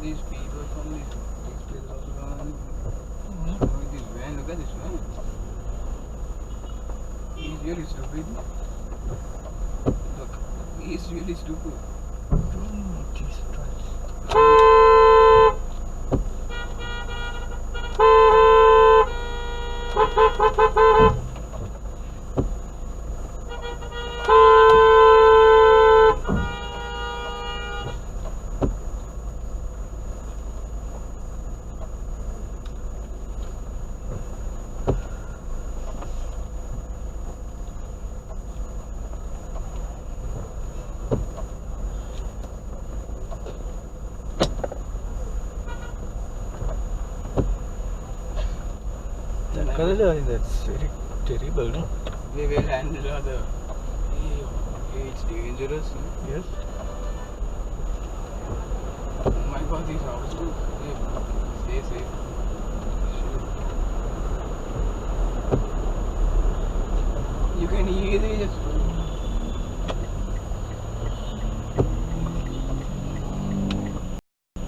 these people from these places also gone. Look at this van, look at this van. He's really stupid. Look, he's really stupid. Oh, Jesus Christ. That color, that's very terrible, no? They will handle other. It's dangerous. Yes. Oh my god, these houses. Stay safe. You can easily just